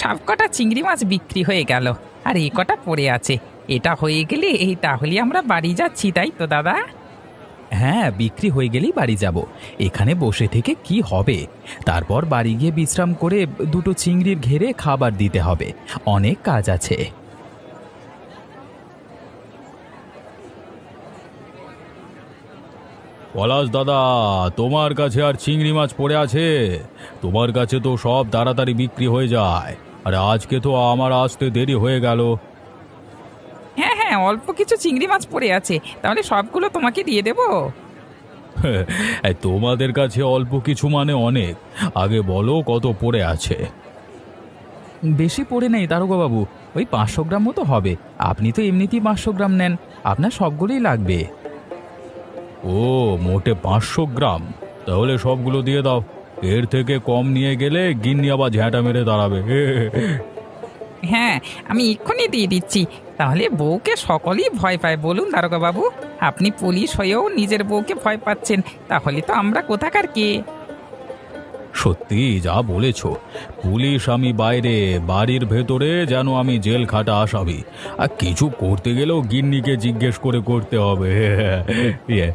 সব কটা চিংড়ি মাছ বিক্রি হয়ে গেল, আর এই কটা পড়ে আছে। এটা হয়ে গেলে এই তাহলে আমরা বাড়ি যাচ্ছি, তাই তো দাদা? হ্যাঁ, বিক্রি হয়ে গেলেই বাড়ি যাব। এখানে বসে থেকে কি হবে? তারপর বাড়ি গিয়ে বিশ্রাম করে দুটো চিংড়ির ঘেরে খাবার দিতে হবে। অনেক কাজ আছে। পলাশ দাদা, তোমার কাছে আর চিংড়ি মাছ পড়ে আছে? তোমার কাছে তো সব তাড়াতাড়ি বিক্রি হয়ে যায়, আর আজকে তো আমার আসতে দেরি হয়ে গেল। হ্যাঁ হ্যাঁ, অল্প কিছু চিংড়ি মাছ পড়ে আছে, তাহলে সবগুলো তোমাকে দিয়ে দেবো। এই তোমাদের কাছে অল্প কিছু মানে অনেক। আগে বলো কত পড়ে আছে। বেশি পড়ে নেই দারোগাবাবু, ওই 500 গ্রাম মতো হবে। আপনি তো এমনিতেই 500 গ্রাম নেন, আপনার সবগুলোই লাগবে। ও, মোটে 500 গ্রাম? তাহলে সবগুলো দিয়ে দাও। এর থেকে কম নিয়ে গেলে গিন্নি আবার ঝ্যাঁটা মেরে দাঁড়াবে। হ্যাঁ, আমি এক্ষুনি দিয়ে দিচ্ছি। তাহলে বউকে সকলেই ভয় পায়, বলুন দারোগা বাবু? আপনি পুলিশ হয়েও নিজের বউকে ভয় পাচ্ছেন, তাহলে তো আমরা কোথাকার কে? সত্যি যা বলেছ। পুলিশ আমি বাইরে, বাড়ির ভেতরে যেন আমি জেল খাটা আসামি। আর কিছু করতে গেলেও গিন্নিকে জিজ্ঞেস করে করতে হবে। ইয়ে,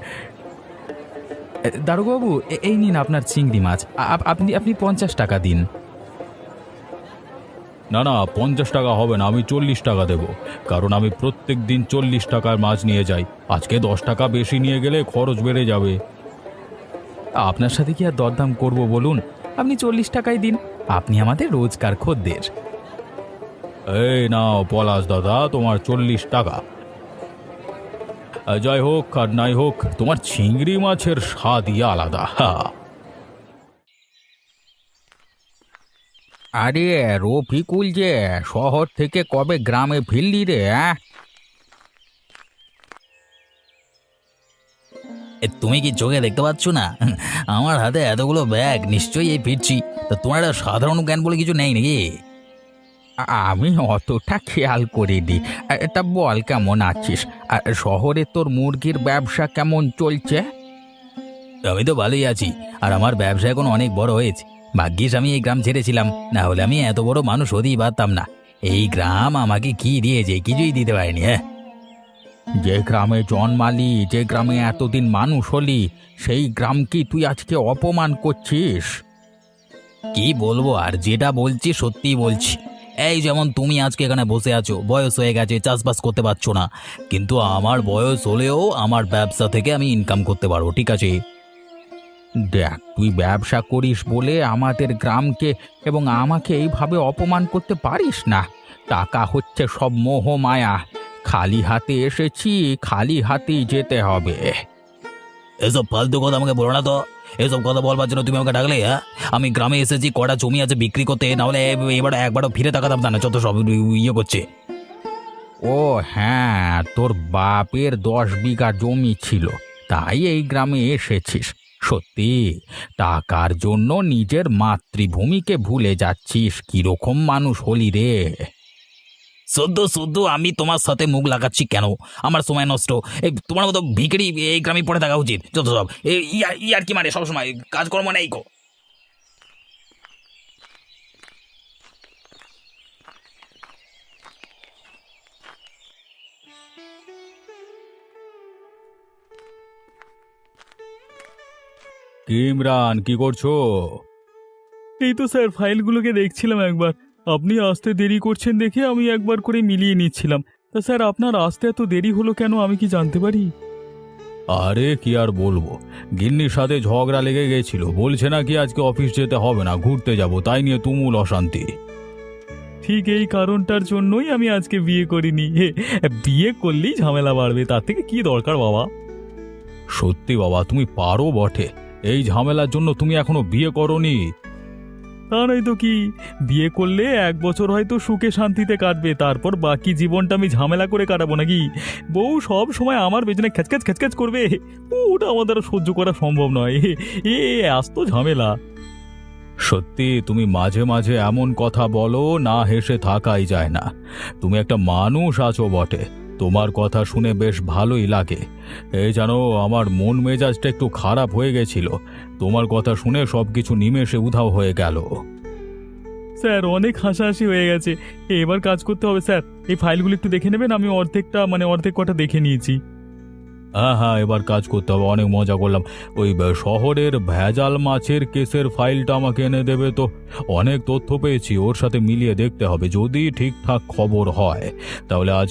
দারোগাবাবু, এই নিন আপনার চিংড়ি মাছ। আপনি আপনি 50 টাকা দিন। না না, 50 টাকা হবে না, আমি 40 টাকা দেব। কারণ আমি প্রত্যেক দিন 40 টাকার মাছ নিয়ে যাই। আজকে 10 টাকা বেশি নিয়ে গেলে খরচ বেড়ে যাবে। আপনার সাথে কি আর দরদাম করব বলুন? আপনি 40 টাকাই দিন, আপনি আমাদের রোজকার খদ্দের। এই নাও পলাশ দাদা, তোমার 40 টাকা। যাই হোক আর নাই হোক, তোমার চিংড়ি মাছের স্বাদই আলাদা। আরে রফিকুল যে, শহর থেকে কবে গ্রামে ফিরলি রে? তুমি কি চোখে দেখতে পাচ্ছ না? আমার হাতে এতগুলো ব্যাগ, নিশ্চয়ই এই ফিরছি। তা তোমার একটা সাধারণ জ্ঞান বলে কিছু নেই নাকি? আমি অতটা খেয়াল করিনি। তা বল, কেমন আছিস? আর শহরে তোর মুরগির ব্যবসা কেমন চলছে? আমি তো ভালোই আছি, আর আমার ব্যবসা এখন অনেক বড় হয়েছে। ভাগ্যিস আমি এই গ্রাম ছেড়েছিলাম, না হলে আমি এত বড় মানুষ হতেই পারতাম না। এই গ্রাম আমাকে কি দিয়েছে? কিছুই দিতে পারেনি। হ্যাঁ, যে গ্রামে জন্মালি, যে গ্রামে এতদিন মানুষ হলি, সেই গ্রাম কি তুই আজকে অপমান করছিস? কি বলবো আর, যেটা বলছি সত্যিই বলছি। এই যেমন তুমি আজকে এখানে বসে আছো, বয়স হয়ে গেছে, চাষবাস করতে পারছো না, কিন্তু আমার বয়স হলেও আমার ব্যবসা থেকে আমি ইনকাম করতে পারবো, ঠিক আছে? দেখ, তুই ব্যবসা করিস বলে আমাদের গ্রামকে এবং আমাকে এইভাবে অপমান করতে পারিস না। টাকা হচ্ছে সব মোহ মায়া। খালি হাতে এসেছি, খালি হাতেই যেতে হবে। এসব ফালতু কথা আমাকে বলো না তো। এসব কথা বলবার জন্য তুমি আমাকে ডাকলে? হ্যাঁ, আমি গ্রামে এসেছি কটা জমি আছে বিক্রি করতে, না হলে এবার একবারও ফিরে তাকাতাম না। যত সব ইয়ে করছে। ও হ্যাঁ, তোর বাপের 10 বিঘা জমি ছিল, তাই এই গ্রামে এসেছিস। সত্যি, টাকার জন্য নিজের মাতৃভূমিকে ভুলে যাচ্ছিস। কিরকম মানুষ হলি রে! শুদ্ধ শুদ্ধ আমি তোমার সাথে মুখ লাগাচ্ছি কেন? আমার সময় নষ্ট। এই তোমার মতো ভিখারি এই গ্রামে পড়ে থাকা উচিত। যত সব ইয়ার কি মানে, সবসময় কাজকর্ম নেই গো। কি ইমরান, কি করছো? এই তো স্যার, ফাইলগুলোকে দেখছিলাম একবার। আপনি আসতে দেরি করছেন দেখে আমি একবার করে মিলিয়ে নিচ্ছিলাম। তা স্যার, আপনার আসতে এত দেরি হলো কেন, আমি কি জানতে পারি? আরে কি আর বলবো, গিন্নির সাথে ঝগড়া লেগে গেছিল। বলছে নাকি আজকে অফিস যেতে হবে না, ঘুরতে যাব, তাই নিয়ে তুমুল অশান্তি। ঠিক এই কারণটার জন্যই আমি আজকে বিয়ে করিনি। বিয়ে করলেই ঝামেলা বাড়বে, তার থেকে কি দরকার বাবা? সত্যি বাবা, তুমি পারো বটে। এই ঝামেলার জন্য তুমি এখনো বিয়ে করনি? তা নয় তো কি, বিয়ে করলে 1 বছর হয়তো সুখে শান্তিতে কাটবে, তারপর বাকি জীবনটা আমি ঝামেলা করে কাটাবো নাকি? বউ সব সময় আমার পেছনে খ্যাচখ্যাচ খ্যাচখ্যাচ করবে, ওটা আমার দ্বারা সহ্য করা সম্ভব নয়। এ আস্ত ঝামেলা। সত্যি তুমি মাঝে মাঝে এমন কথা বলো, না হেসে থাকাই যায় না। তুমি একটা মানুষ আছো বটে, তোমার কথা শুনে বেশ ভালোই লাগে। এই জানো, আমার মন মেজাজটা একটু খারাপ হয়ে গেছিল, তোমার কথা শুনে সবকিছু নিমেষে উধাও হয়ে গেল। স্যার অনেক হাসাহাসি হয়ে গেছে, এবার কাজ করতে হবে স্যার। এই ফাইলগুলো একটু দেখে নেবেন, আমি অর্ধেক কটা দেখে নিয়েছি। হ্যাঁ হ্যাঁ, এবার কাজ করতে হবে, অনেক মজা করলাম। ওই শহরের ভেজাল মাছের কেসের ফাইলটা আমাকে এনে দেবে তো? অনেক তথ্য পেয়েছি, ওর সাথে মিলিয়ে দেখতে হবে, যদি ঠিকঠাক খবর হয় তাহলে আজ